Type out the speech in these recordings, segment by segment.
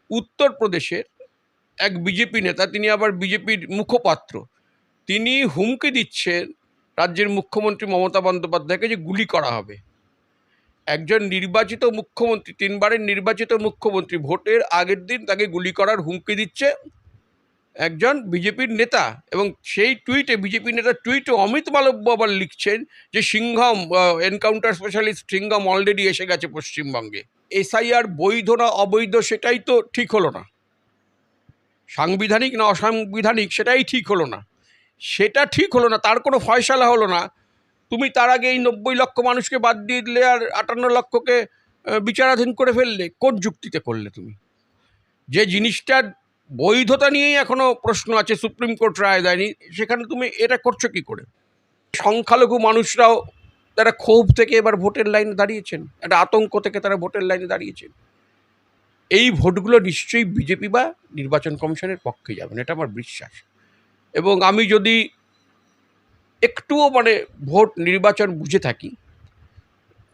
উত্তরপ্রদেশের এক বিজেপি নেতা, তিনি আবার বিজেপির মুখপাত্র, তিনি হুমকি দিচ্ছেন রাজ্যের মুখ্যমন্ত্রী মমতা বন্দ্যোপাধ্যায়কে যে গুলি করা হবে। একজন নির্বাচিত মুখ্যমন্ত্রী, 3বারের নির্বাচিত মুখ্যমন্ত্রী, ভোটের আগের দিন তাকে গুলি করার হুমকি দিচ্ছে একজন বিজেপির নেতা। এবং সেই টুইটে, বিজেপি নেতার টুইটে অমিত মালব্য আবার লিখছেন যে Singham, encounter specialist Singham already এসে গেছে পশ্চিমবঙ্গে। এসআইআর বৈধ না অবৈধ সেটাই তো ঠিক হলো না, সাংবিধানিক না অসাংবিধানিক সেটাই ঠিক হলো না। সেটা ঠিক হলো না, তার কোনো ফয়সালা হলো না। তুমি তার আগে এই 90 লক্ষ মানুষকে বাদ দিয়ে দিলে আর 58 লক্ষকে বিচারাধীন করে ফেললে। কোন যুক্তিতে করলে তুমি? যে জিনিসটার বৈধতা নিয়েই এখনো প্রশ্ন আছে, সুপ্রিম কোর্ট রায় দেয়নি, সেখানে তুমি এটা করছো কি করে? সংখ্যালঘু মানুষরাও তারা ক্ষোভ থেকে এবার ভোটের লাইনে দাঁড়িয়েছেন, একটা আতঙ্ক থেকে তারা ভোটের লাইনে দাঁড়িয়েছেন। এই ভোটগুলো নিশ্চয়ই বিজেপি বা নির্বাচন কমিশনের পক্ষে যাবেন, এটা আমার বিশ্বাস। এবং আমি যদি একটুও ভোট নির্বাচন বুঝে থাকি,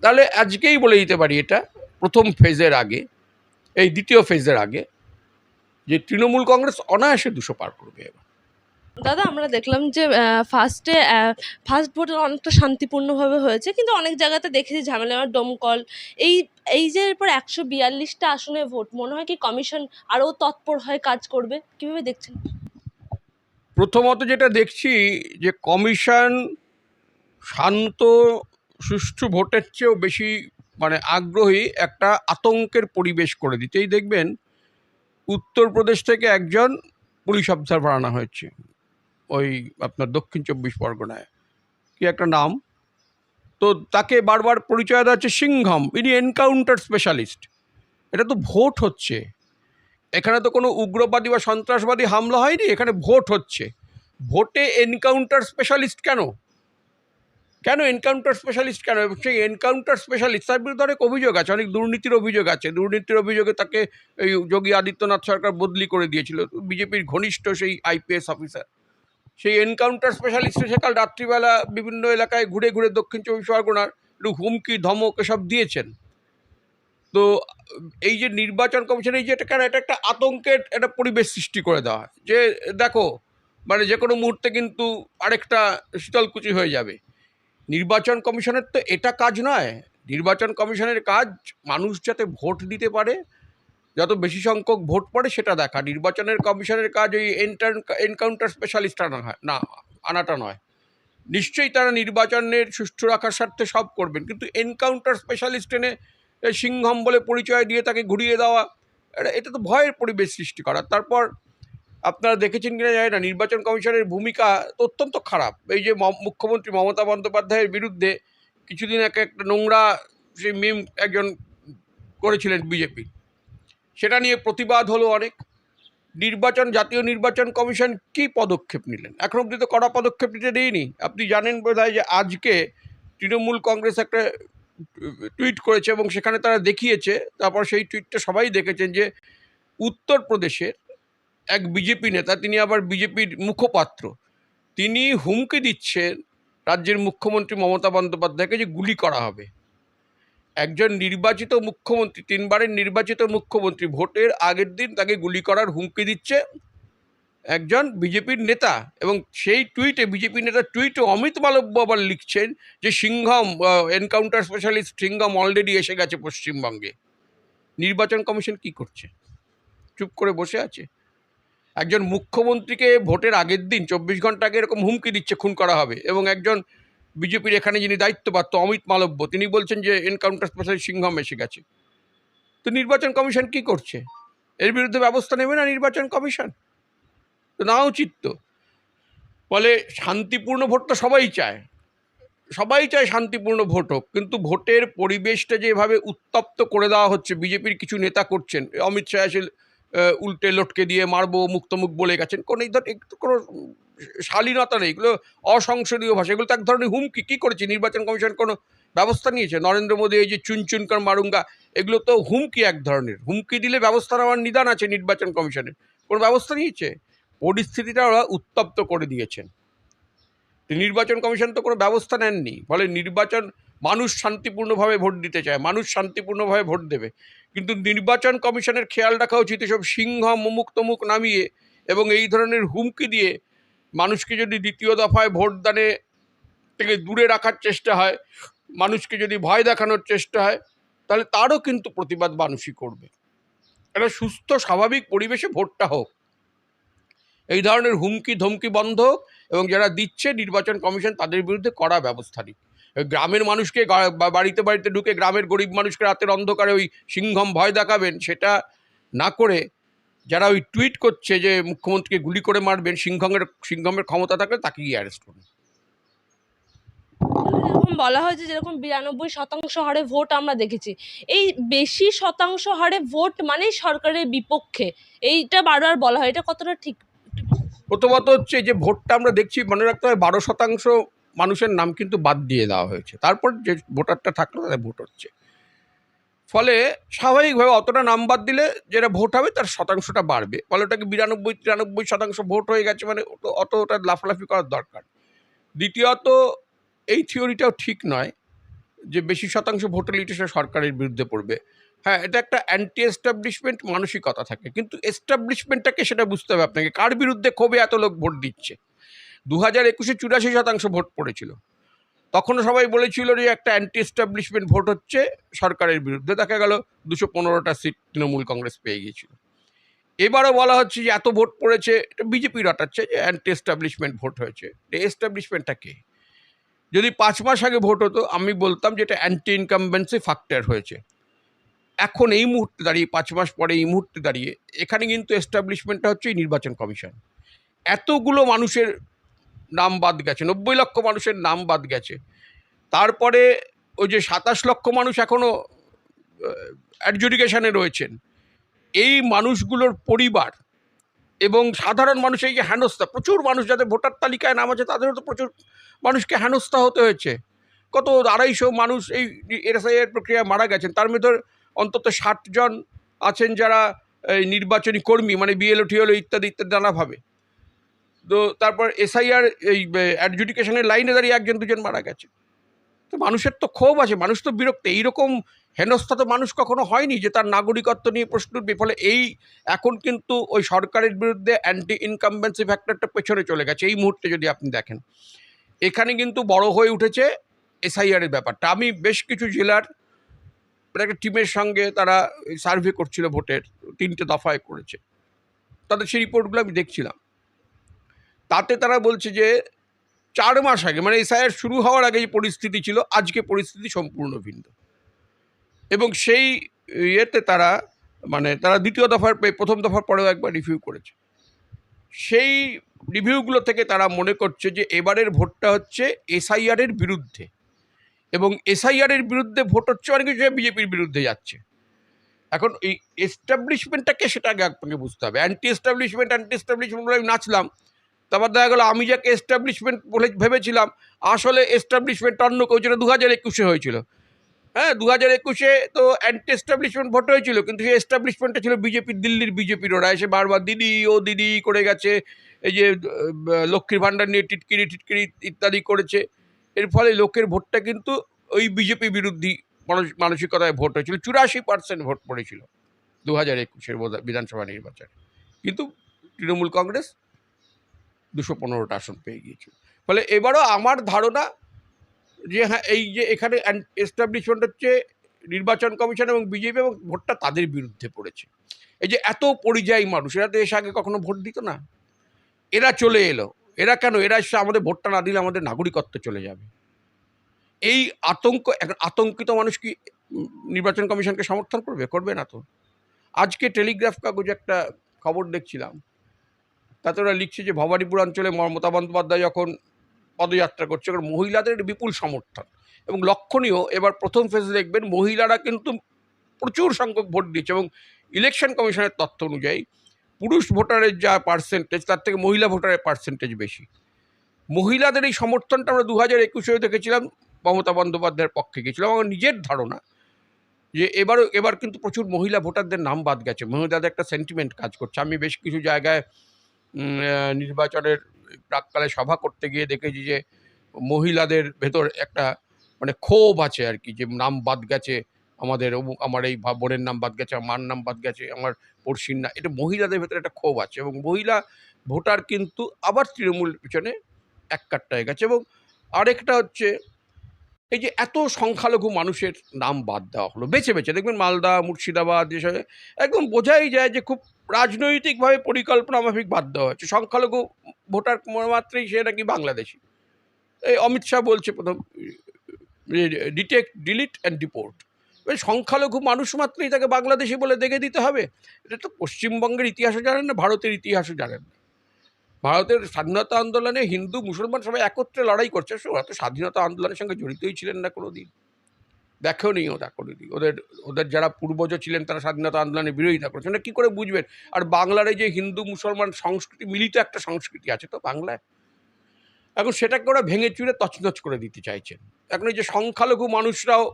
তাহলে আজকেই বলে দিতে পারি এটা প্রথম ফেজের আগে, এই দ্বিতীয় ফেজের আগে, যে তৃণমূল কংগ্রেস অনায়াসে 200 পার করবে এবার। দাদা, আমরা দেখলাম যে ফার্স্ট ভোট অনেকটা শান্তিপূর্ণভাবে হয়েছে, কিন্তু অনেক জায়গাতে দেখেছি ঝামেলা, দমকল। এই এই যে এরপর 142টা আসনে ভোট, মনে হয় কি কমিশন আরও তৎপর হয়ে কাজ করবে? কিভাবে দেখছেন? প্রথমত যেটা দেখছি যে কমিশন শান্ত সুষ্ঠু ভোটের চেয়েও বেশি আগ্রহী একটা আতঙ্কের পরিবেশ করে দিতেই দেখবেন উত্তরপ্রদেশ থেকে একজন পুলিশ অবজারভার আনা হয়েছে, ওই আপনার দক্ষিণ 24 পরগনায়, কি একটা নাম, তো তাকে বারবার পরিচয় দেওয়া হচ্ছে সিংঘম, ইনি এনকাউন্টার স্পেশালিস্ট। এটা তো ভোট হচ্ছে, এখানে তো কোনো উগ্রবাদী বা সন্ত্রাসবাদী হামলা হয়নি, এখানে ভোট হচ্ছে। ভোটে এনকাউন্টার স্পেশালিস্ট কেন? কেন এনকাউন্টার স্পেশালিস্ট কেন? এবং সেই এনকাউন্টার স্পেশালিস্ট, তার বিরুদ্ধে অনেক অভিযোগ আছে, অনেক দুর্নীতির অভিযোগ আছে। দুর্নীতির অভিযোগে তাকে এই যোগী আদিত্যনাথ সরকার বদলি করে দিয়েছিল, বিজেপির ঘনিষ্ঠ সেই আইপিএস অফিসার। সেই এনকাউন্টার স্পেশালিস্ট সেকাল রাত্রিবেলা বিভিন্ন এলাকায় ঘুরে ঘুরে দক্ষিণ 24 পরগনার একটু হুমকি ধমক এসব দিয়েছেন। তো এই যে নির্বাচন কমিশন, এই যে এটা কেন, এটা একটা আতঙ্কের একটা পরিবেশ সৃষ্টি করে দেওয়া, যে দেখো যে কোনো মুহূর্তে কিন্তু আরেকটা শীতলকুচি হয়ে যাবে। নির্বাচন কমিশনের তো এটা কাজ নয়। নির্বাচন কমিশনের কাজ মানুষ যাতে ভোট দিতে পারে, যত বেশি সংখ্যক ভোট পড়ে সেটা দেখা। নির্বাচনের কমিশনের কাজ ওই এনকাউন্টার স্পেশালিস্ট আনাটা নয়। নিশ্চয়ই তারা নির্বাচনের সুষ্ঠু রাখার স্বার্থে সব করবেন, কিন্তু এনকাউন্টার স্পেশালিস্ট এনে সিংঘম বলে পরিচয় দিয়ে তাকে ঘুরিয়ে দেওয়া, এটা তো ভয়ের পরিবেশ সৃষ্টি করা। তারপর আপনারা দেখেছেন কিনা জানি না, নির্বাচন কমিশনের ভূমিকা তো অত্যন্ত খারাপ। এই যে মুখ্যমন্ত্রী মমতা বন্দ্যোপাধ্যায়ের বিরুদ্ধে কিছুদিন একটা নোংরা সেই মিম একজন করেছিলেন বিজেপি, সেটা নিয়ে প্রতিবাদ হলো অনেক। জাতীয় নির্বাচন কমিশন কি পদক্ষেপ নিলেন? এখন অবধি তো কড়া পদক্ষেপ নিতে দেয়নি। আপনি জানেন বোধহয় যে আজকে তৃণমূল কংগ্রেস একটা টুইট করেছে এবং সেখানে তারা দেখিয়েছে, তারপর সেই টুইটটা সবাই দেখেছেন, যে উত্তরপ্রদেশের এক বিজেপি নেতা, তিনি আবার বিজেপির মুখপাত্র, তিনি হুমকি দিচ্ছেন রাজ্যের মুখ্যমন্ত্রী মমতা বন্দ্যোপাধ্যায়কে যে গুলি করা হবে। একজন নির্বাচিত মুখ্যমন্ত্রী, 3বারের নির্বাচিত মুখ্যমন্ত্রী, ভোটের আগের দিন তাকে গুলি করার হুমকি দিচ্ছে একজন বিজেপির নেতা। এবং সেই টুইটে, বিজেপি নেতার টুইটে অমিত মালব্য আবার লিখছেন যে Singham, encounter specialist Singham already এসে গেছে পশ্চিমবঙ্গে। নির্বাচন কমিশন কি করছে? চুপ করে বসে আছে? একজন মুখ্যমন্ত্রীকে ভোটের আগের দিন 24 ঘন্টা আগে এরকম হুমকি দিচ্ছে খুন করা হবে, এবং একজন বিজেপির এখানে যিনি দায়িত্বপ্রাপ্ত অমিত মালব্য, তিনি বলছেন যে এনকাউন্টার স্পেশালিস্ট সিংঘম এসে গেছে। তো নির্বাচন কমিশন কি করছে? এর বিরুদ্ধে ব্যবস্থা নেবে না নির্বাচন কমিশন? তো না উচিত তো। ফলে শান্তিপূর্ণ ভোট তো সবাই চায়, সবাই চায় শান্তিপূর্ণ ভোট হোক, কিন্তু ভোটের পরিবেশটা যেভাবে উত্তপ্ত করে দেওয়া হচ্ছে, বিজেপির কিছু নেতা করছেন। অমিত শাহ এসে উল্টে লটকে দিয়ে মারবো মুক্তমুখ বলে গেছেন, কোনো কোনো শালীনতা নেই, এগুলো অসংসদীয় ভাষা, এগুলো তো এক ধরনের হুমকি। কী করেছে নির্বাচন কমিশন? কোনো ব্যবস্থা নিয়েছে? নরেন্দ্র মোদী এই যে চুন কর মারুঙ্গা, এগুলো তো হুমকি, এক ধরনের হুমকি। দিলে ব্যবস্থা নেওয়ার নিদান আছে নির্বাচন কমিশনের, কোনো ব্যবস্থা নিয়েছে? পরিস্থিতিটা ওরা উত্তপ্ত করে দিয়েছেন। নির্বাচন কমিশন তো কোনো ব্যবস্থা নেননি। ফলে মানুষ শান্তিপূর্ণভাবে ভোট দিতে চায়, মানুষ শান্তিপূর্ণভাবে ভোট দেবে, কিন্তু নির্বাচন কমিশনের খেয়াল রাখা উচিত এসব সিংহম অমুক তমুক নামিয়ে এবং এই ধরনের হুমকি দিয়ে মানুষকে যদি দ্বিতীয় দফায় ভোটদানে থেকে দূরে রাখার চেষ্টা হয়, মানুষকে যদি ভয় দেখানোর চেষ্টা হয়, তাহলে তারও কিন্তু প্রতিবাদ মানুষই করবে। একটা সুস্থ স্বাভাবিক পরিবেশে ভোটটা হোক, এই ধরনের হুমকি ধমকি বন্ধ হোক, এবং যারা দিচ্ছে নির্বাচন কমিশন তাদের বিরুদ্ধে কড়া ব্যবস্থা নিক। গ্রামের মানুষকে বাড়িতে বাড়িতে ঢুকে গ্রামের গরিব মানুষকে রাতের অন্ধকারে ওই সিংহম ভয় দেখাবেন, সেটা না করে যারা ওই টুইট করছে যে মুখ্যমন্ত্রীকে গুলি করে মারবেন, সিংহমের ক্ষমতা থাকলে তাকে গিয়ে অ্যারেস্ট করুন। এরকম বলা হয়েছে যেরকম 92% হারে ভোট আমরা দেখেছি, এই বেশি শতাংশ হারে ভোট মানেই সরকারের বিপক্ষে, এইটা বারবার বলা হয়, এটা কতটা ঠিক? প্রথমত হচ্ছে যে ভোটটা আমরা দেখছি, মনে রাখতে হয় 12% মানুষের নাম কিন্তু বাদ দিয়ে দেওয়া হয়েছে, তারপর যে ভোটারটা থাকলো তাদের ভোট হচ্ছে। ফলে স্বাভাবিকভাবে অতটা নাম বাদ দিলে যেটা ভোট হবে তার শতাংশটা বাড়বে, ফলে ওটাকে 92-93% ভোট হয়ে গেছে, মানে অতটা লাফালাফি করার দরকার। দ্বিতীয়ত, এই থিওরিটাও ঠিক নয় যে বেশি শতাংশ ভোট হলে এটা সরকারের বিরুদ্ধে পড়বে। হ্যাঁ, এটা একটা অ্যান্টি এস্টাবলিশমেন্ট মানসিকতা থাকে, কিন্তু এস্টাবলিশমেন্টটাকে সেটা বুঝতে হবে আপনাকে, কার বিরুদ্ধে ক্ষোভে এত লোক ভোট দিচ্ছে। 2021-এ 84% ভোট পড়েছিল, তখন সবাই বলেছিল যে একটা অ্যান্টি এস্টাবলিশমেন্ট ভোট হচ্ছে সরকারের বিরুদ্ধে, দেখা গেল 215টা সিট তৃণমূল কংগ্রেস পেয়ে গিয়েছিল। এবারও বলা হচ্ছে যে এত ভোট পড়েছে, এটা বিজেপি রটাচ্ছে যে অ্যান্টি এস্টাবলিশমেন্ট ভোট হয়েছে। এস্টাবলিশমেন্টটা কে? যদি 5 মাস আগে ভোট হতো আমি বলতাম যে এটা অ্যান্টি ইনকামবেন্সি ফ্যাক্টর হয়েছে। এখন এই মুহূর্তে দাঁড়িয়ে, 5 মাস পরে এই মুহূর্তে দাঁড়িয়ে, এখানে কিন্তু এস্টাবলিশমেন্টটা হচ্ছে এই নির্বাচন কমিশন। এতগুলো মানুষের নাম বাদ গেছে, 90 লক্ষ মানুষের নাম বাদ গেছে, তারপরে ওই যে 27 লক্ষ মানুষ এখনো অ্যাডজুডিকেশনে রয়েছেন, এই মানুষগুলোর পরিবার এবং সাধারণ মানুষ, এই যে হেনস্থা, প্রচুর মানুষ যাদের ভোটার তালিকায় নাম আছে তাদেরও তো প্রচুর মানুষকে হেনস্থা হতে হয়েছে। কত 250 মানুষ এই এসআইআর প্রক্রিয়ায় মারা গেছেন, তার মধ্যে অন্তত 60 জন আছেন যারা এই নির্বাচনী কর্মী, মানে বিএলও টিএলও ইত্যাদি ইত্যাদি নানাভাবে। তো তারপর এসআইআর এই অ্যাডজুডিকেশনের লাইনে দাঁড়িয়ে 1-2 জন মারা গেছে। তো মানুষের তো ক্ষোভ আছে, মানুষ তো বিরক্ত। এইরকম হেনস্থা তো মানুষ কখনো হয়নি যে তার নাগরিকত্ব নিয়ে প্রশ্ন উঠবে। ফলে এই এখন কিন্তু ওই সরকারের বিরুদ্ধে অ্যান্টি ইনকামবেন্সি ফ্যাক্টরটা পেছনে চলে গেছে। এই মুহূর্তে যদি আপনি দেখেন, এখানে কিন্তু বড় হয়ে উঠেছে এসআইআরের ব্যাপারটা। আমি বেশ কিছু জেলার একটা টিমের সঙ্গে, তারা সার্ভে করছিল ভোটের, 3টে দফায় করেছে, তাদের সেই রিপোর্টগুলো আমি দেখছিলাম। তাতে তারা বলছে যে 4 মাস আগে, মানে এসআইআর শুরু হওয়ার আগে যে পরিস্থিতি ছিল, আজকে পরিস্থিতি সম্পূর্ণ ভিন্ন। এবং সেই ইয়েতে তারা, মানে তারা দ্বিতীয় দফার প্রথম দফার পরেও একবার রিভিউ করেছে। সেই রিভিউগুলো থেকে তারা মনে করছে যে এবারের ভোটটা হচ্ছে এসআইআরের বিরুদ্ধে, এবং এসআইআরের বিরুদ্ধে ভোট হচ্ছে অনেক কিছু বিজেপির বিরুদ্ধে যাচ্ছে। এখন এই এস্টাবলিশমেন্টটাকে, সেটা আগে আপনাকে বুঝতে হবে। অ্যান্টি এস্টাবলিশমেন্ট বলে আমি নাচলাম, তারপর দেখা গেলো আমি যাকে এস্টাবলিশমেন্ট বলে ভেবেছিলাম, আসলে এস্টাবলিশমেন্ট অন্য কেউ, যেটা 2021-এ হয়েছিল। হ্যাঁ, 2021-এ তো অ্যান্টি এস্টাবলিশমেন্ট ভোট হয়েছিল, কিন্তু সেই এস্টাবলিশমেন্টটা ছিল বিজেপির, দিল্লির বিজেপির। ওরা এসে বারবার দিদি ও দিদি করে গেছে, এই যে লক্ষ্মীর ভাণ্ডার নিয়ে টিটকিরি ইত্যাদি করেছে। এর ফলে লোকের ভোটটা কিন্তু ওই বিজেপি বিরোধী মানসিকতায় ভোট হয়েছিল। 84% ভোট পড়েছিল 2021-এর বিধানসভা নির্বাচনে, কিন্তু তৃণমূল কংগ্রেস 215টা আসন পেয়ে গিয়েছিল। ফলে এবারও আমার ধারণা যে হ্যাঁ, এই যে এখানে এস্টাবলিশমেন্ট হচ্ছে নির্বাচন কমিশন এবং বিজেপি, এবং ভোটটা তাদের বিরুদ্ধে পড়েছে। এই যে এত পরিযায়ী মানুষ, এরা তো এসে আগে কখনো ভোট দিত না, এরা চলে এলো। এরা কেন? এরা এসে আমাদের ভোটটা না দিলে আমাদের নাগরিকত্ব চলে যাবে, এই আতঙ্ক। আতঙ্কিত মানুষ কি নির্বাচন কমিশনকে সমর্থন করবে? করবে না তো। আজকে টেলিগ্রাফ কাগজে একটা খবর দেখছিলাম, তাতে ওরা লিখছে যে ভবানীপুর অঞ্চলে মমতা বন্দ্যোপাধ্যায় যখন পদযাত্রা করছে, কারণ মহিলাদের বিপুল সমর্থন, এবং লক্ষণীয় এবার প্রথম ফেজে দেখবেন মহিলারা কিন্তু প্রচুর সংখ্যক ভোট দিচ্ছে, এবং ইলেকশন কমিশনের তথ্য অনুযায়ী পুরুষ ভোটারের যা পার্সেন্টেজ, তার থেকে মহিলা ভোটারের পার্সেন্টেজ বেশি। মহিলাদের এই সমর্থনটা আমরা 2021-এও দেখেছিলাম, মমতা বন্দ্যোপাধ্যায়ের পক্ষে গিয়েছিল। আমার নিজের ধারণা যে এবার কিন্তু প্রচুর মহিলা ভোটারদের নাম বাদ গেছে, মহিলাদের একটা সেন্টিমেন্ট কাজ করছে। আমি বেশ কিছু জায়গায় নির্বাচনের প্রাককালে সভা করতে গিয়ে দেখেছি যে মহিলাদের ভেতর একটা মানে ক্ষোভ আছে আর কি, যে নাম বাদ গেছে আমাদের অমুক, আমার এই বোনের নাম বাদ গেছে, আমার মার নাম বাদ গেছে, আমার পড়শির না, এটা মহিলাদের ভেতরে একটা ক্ষোভ আছে এবং মহিলা ভোটার কিন্তু আবার তৃণমূল পিছনে এক কাট্টা হয়ে গেছে। এবং আরেকটা হচ্ছে এই যে এত সংখ্যালঘু মানুষের নাম বাদ দেওয়া হলো বেছে বেছে, দেখবেন মালদা, মুর্শিদাবাদ এসব একদম বোঝাই যায় যে খুব রাজনৈতিকভাবে পরিকল্পনা মাফিক বাদ দেওয়া হচ্ছে। সংখ্যালঘু ভোটার মাত্রই সে নাকি বাংলাদেশি। এই অমিত শাহ বলছে প্রথম, ডিটেক্ট, ডিলিট অ্যান্ড ডিপোর্ট। সংখ্যালঘু মানুষ মাত্রই তাকে বাংলাদেশি বলে দেখে দিতে হবে? এটা তো পশ্চিমবঙ্গের ইতিহাসও জানেন না, ভারতের ইতিহাসও জানেন না। ভারতের স্বাধীনতা আন্দোলনে হিন্দু মুসলমান সবাই একত্রে লড়াই করছে, ওরা তো স্বাধীনতা আন্দোলনের সঙ্গে জড়িতই ছিলেন না কোনো দিন, দেখেও নি ওরা কোনো দিন। ওদের ওদের যারা পূর্বজ ছিলেন তারা স্বাধীনতা আন্দোলনের বিরোধিতা করছেন না, কী করে বুঝবেন? আর বাংলার এই যে হিন্দু মুসলমান সংস্কৃতি মিলিত একটা সংস্কৃতি আছে তো বাংলায়, এখন সেটাকে ওরা ভেঙে চুরে তছনছ করে দিতে চাইছেন। এখন এই যে সংখ্যালঘু মানুষরাও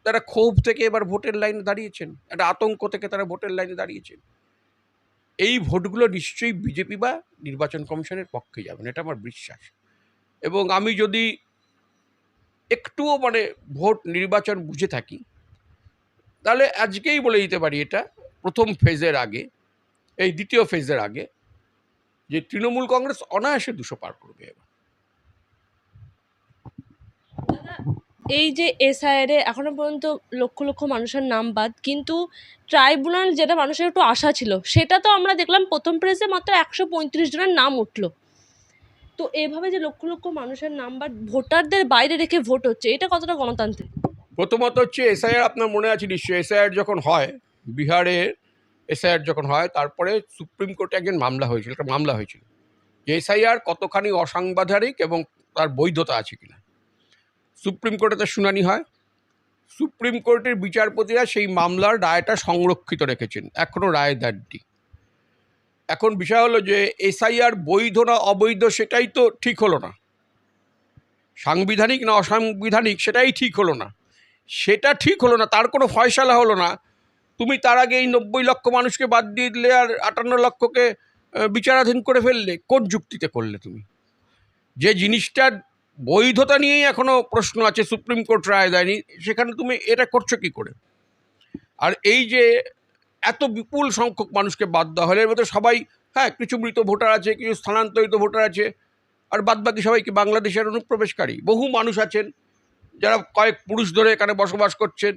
তারা ক্ষোভ থেকে এবার ভোটের লাইনে দাঁড়িয়েছেন, একটা আতঙ্ক থেকে তারা ভোটের লাইনে দাঁড়িয়েছেন। এই ভোটগুলো নিশ্চয়ই বিজেপি বা নির্বাচন কমিশনের পক্ষে যাবেন, এটা আমার বিশ্বাস। এবং আমি যদি একটুও মানে ভোট নির্বাচন বুঝে থাকি, তাহলে আজকেই বলে দিতে পারি এটা প্রথম ফেজের আগে, এই দ্বিতীয় ফেজের আগে, যে তৃণমূল কংগ্রেস অনায়াসে 200 পার করবে এবার। এই যে এসআইআর এখনো পর্যন্ত লক্ষ লক্ষ মানুষের নাম বাদ, কিন্তু ট্রাইব্যুনাল যেটা মানুষের একটু আশা ছিল সেটা তো আমরা দেখলাম প্রথম প্রেসে মাত্র 135 জনের নাম উঠলো। তো এভাবে যে লক্ষ লক্ষ মানুষের নাম বাদ ভোটারদের বাইরে রেখে ভোট হচ্ছে, এটা কতটা গণতান্ত্রিক? প্রথমত হচ্ছে এসআইআর, আপনার মনে আছে নিশ্চয়ই, এসআইআর যখন হয়, বিহারের এসআইআর যখন হয়, তারপরে সুপ্রিম কোর্টে একজন মামলা হয়েছিল, একটা মামলা হয়েছিল যে এসআইআর কতখানি অসাংবিধানিক এবং তার বৈধতা আছে কিনা। সুপ্রিম কোর্টে তার শুনানি হয়, সুপ্রিম কোর্টের বিচারপতিরা সেই মামলার রায়টা সংরক্ষিত রেখেছেন, এখনও রায় দেননি। এখন বিষয় হলো যে এসআইআর বৈধ না অবৈধ সেটাই তো ঠিক হলো না, সাংবিধানিক না অসাংবিধানিক সেটাই ঠিক হলো না, সেটা ঠিক হলো না, তার কোনো ফয়সালা হলো না। তুমি তার আগে এই 90 লক্ষ মানুষকে বাদ দিয়ে দিলে আর 58 লক্ষকে বিচারাধীন করে ফেললে, কোন যুক্তিতে করলে তুমি? যে জিনিসটার বৈধতা নিয়েই এখনো প্রশ্ন আছে, সুপ্রিম কোর্ট রায় দেয়নি, সেখানে তুমি এটা করছো কি করে? আর এই যে এত বিপুল সংখ্যক মানুষকে বাদ দেওয়া হলে, এর মধ্যে সবাই, হ্যাঁ কিছু মৃত ভোটার আছে, কিছু স্থানান্তরিত ভোটার আছে, আর বাদবাকি সবাই কি বাংলাদেশের অনুপ্রবেশকারী। বহু মানুষ আছেন যারা কয়েক পুরুষ ধরে এখানে বসবাস করছেন,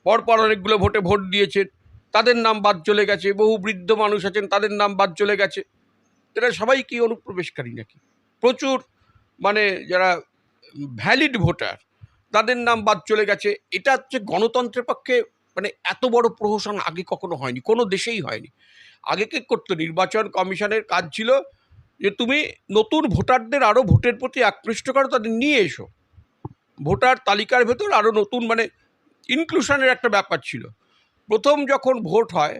পরপর অনেকগুলো ভোটে ভোট দিয়েছেন, তাদের নাম বাদ চলে গেছে। বহু বৃদ্ধ মানুষ আছেন, তাদের নাম বাদ চলে গেছে। এরা সবাই কি অনুপ্রবেশকারী নাকি? প্রচুর মানে যারা ভ্যালিড ভোটার তাদের নাম বাদ চলে গেছে। এটা হচ্ছে গণতন্ত্রের পক্ষে মানে এত বড় প্রহসন আগে কখনো হয়নি, কোনো দেশেই হয়নি। আগে কি করতো? নির্বাচন কমিশনের কাজ ছিল যে তুমি নতুন ভোটারদের আরও ভোটের প্রতি আকৃষ্ট করো, তাদের নিয়ে এসো ভোটার তালিকার ভেতর, আরও নতুন মানে ইনক্লুশনের একটা ব্যাপার ছিল। প্রথম যখন ভোট হয়,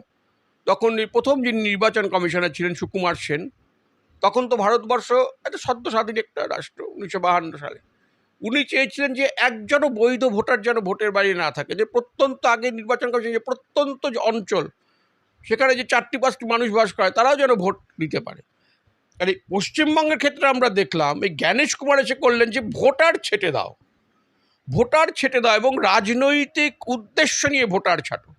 তখন প্রথম যিনি নির্বাচন কমিশনার ছিলেন সুকুমার সেন, তখন তো ভারতবর্ষ একটা সদ্য স্বাধীন একটা রাষ্ট্র 1952 সালে। উনি চেয়েছিলেন যে একজনও বৈধ ভোটার যেন ভোটের বাইরে না থাকে, যে প্রত্যন্ত আগে নির্বাচন কমিশন যে প্রত্যন্ত যে অঞ্চল সেখানে যে 4-5টি মানুষ বাস করে তারাও যেন ভোট দিতে পারে। আর এই পশ্চিমবঙ্গের ক্ষেত্রে আমরা দেখলাম এই জ্ঞানেশ কুমার এসে করলেন যে ভোটার ছেটে দাও, ভোটার ছেটে দাও এবং রাজনৈতিক উদ্দেশ্য নিয়ে ভোটার ছাটো।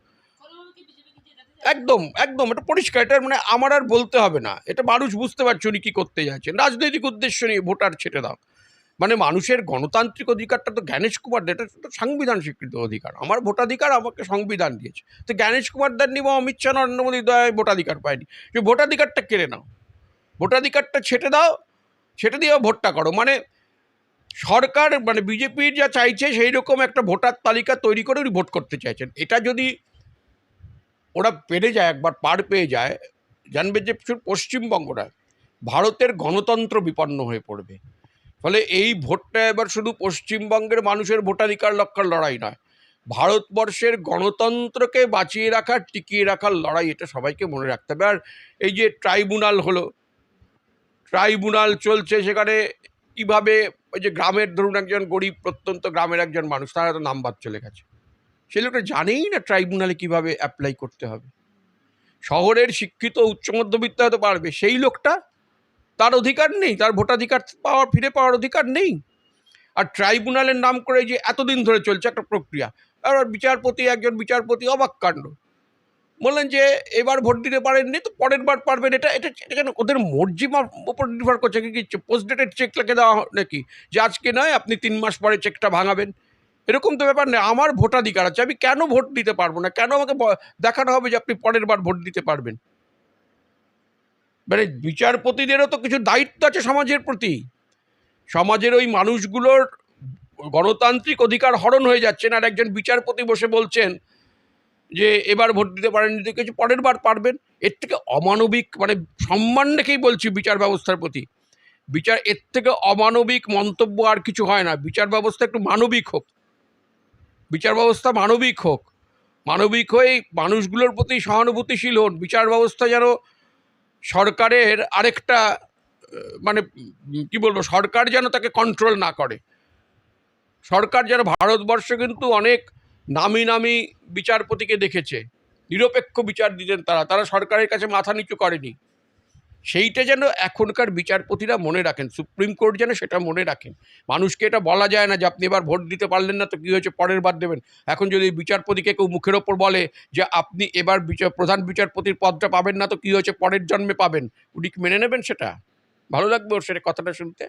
একদম একদম এটা পরিষ্কার, এটা মানে আমার আর বলতে হবে না, এটা মানুষ বুঝতে পারছে উনি কী করতে যাচ্ছেন। রাজনৈতিক উদ্দেশ্য নিয়ে ভোটার ছেটে দাও মানে মানুষের গণতান্ত্রিক অধিকারটা তো জ্ঞানেশ কুমার, এটা তো সংবিধান স্বীকৃত অধিকার। আমার ভোটাধিকার আমাকে সংবিধান দিয়েছে, তো জ্ঞানেশ কুমার দেননি বা অমিত শাহ নরেন্দ্র মোদী দয়ায় ভোটাধিকার পায়নি। যে ভোটাধিকারটা কেড়ে নাও, ভোটাধিকারটা ছেটে দাও, ছেটে দিয়ে ভোটটা করো। মানে সরকার মানে বিজেপির যা চাইছে সেই রকম একটা ভোটার তালিকা তৈরি করে উনি ভোট করতে চাইছেন। এটা যদি ওরা পেরে যায়, একবার পার পেয়ে যায়, জানবে যে পশ্চিমবঙ্গটা ভারতের গণতন্ত্র বিপন্ন হয়ে পড়বে। ফলে এই ভোটটা এবার শুধু পশ্চিমবঙ্গের মানুষের ভোটাধিকার রক্ষার লড়াই নয়, ভারতবর্ষের গণতন্ত্রকে বাঁচিয়ে রাখার, টিকিয়ে রাখার লড়াই, এটা সবাইকে মনে রাখতে হবে। আর এই যে ট্রাইব্যুনাল হলো, ট্রাইব্যুনাল চলছে, সেখানে কীভাবে ওই যে গ্রামের ধরুন একজন গরিব প্রত্যন্ত গ্রামের একজন মানুষ, তার হয়তো নাম বাদ চলে গেছে, সে লোকটা জানেই না ট্রাইব্যুনালে কীভাবে অ্যাপ্লাই করতে হবে। শহরের শিক্ষিত উচ্চ মধ্যবিত্ত হতে পারবে, সেই লোকটা তার অধিকার নেই, তার ভোটাধিকার ফিরে পাওয়ার অধিকার নেই। আর ট্রাইব্যুনালের নাম করে যে এতদিন ধরে চলছে একটা প্রক্রিয়া, আর বিচারপতি, একজন বিচারপতি অবাক কাণ্ড, বললেন যে এবার ভোট দিতে পারেননি তো পরের বার পারবেন। এটা এটা এটা কেন ওদের মর্জিমার উপর নির্ভর করছে? কি পোস্ট ডেটেড চেক লিখে দেওয়া নাকি যে আজকে নয় আপনি 3 মাস পরে চেকটা ভাঙাবেন? এরকম তো ব্যাপার নেই। আমার ভোটাধিকার আছে, আমি কেন ভোট দিতে পারবো না? কেন আমাকে দেখানো হবে যে আপনি পরের বার ভোট দিতে পারবেন? মানে বিচারপতিদেরও তো কিছু দায়িত্ব আছে সমাজের প্রতি। সমাজের ওই মানুষগুলোর গণতান্ত্রিক অধিকার হরণ হয়ে যাচ্ছে না, আর একজন বিচারপতি বসে বলছেন যে এবার ভোট দিতে পারেননি তো কিছু পরের বার পারবেন। এর থেকে অমানবিক, মানে সম্মান রেখেই বলছি বিচার ব্যবস্থার প্রতি, এর থেকে অমানবিক মন্তব্য আর কিছু হয় না। বিচার ব্যবস্থা একটু মানবিক হোক, বিচার ব্যবস্থা মানবিক হোক, মানবিক হয়ে মানুষগুলোর প্রতি সহানুভূতিশীল হন। বিচার ব্যবস্থা যেন সরকারের আরেকটা মানে কি বলবো, সরকার যেন তাকে কন্ট্রোল না করে। সরকার যেন, ভারতবর্ষে কিন্তু অনেক নামি নামি বিচারপতিকে দেখেছে, নিরপেক্ষ বিচার দিতেন তারা, তারা সরকারের কাছে মাথা নিচু করেনি। সেইটা যেন এখনকার বিচারপতিরা মনে রাখেন, সুপ্রিম কোর্ট যেন সেটা মনে রাখেন। মানুষকে এটা বলা যায় না যে আপনি এবার ভোট দিতে পারলেন না তো কী হয়েছে পরের বার দেবেন। এখন যদি বিচারপতিকে কেউ মুখের ওপর বলে যে আপনি এবার প্রধান বিচারপতির পদটা পাবেন না তো কী হয়েছে পরের জন্মে পাবেন, উনি কি মেনে নেবেন? সেটা ভালো লাগবে ওর সেটা কথাটা শুনতে?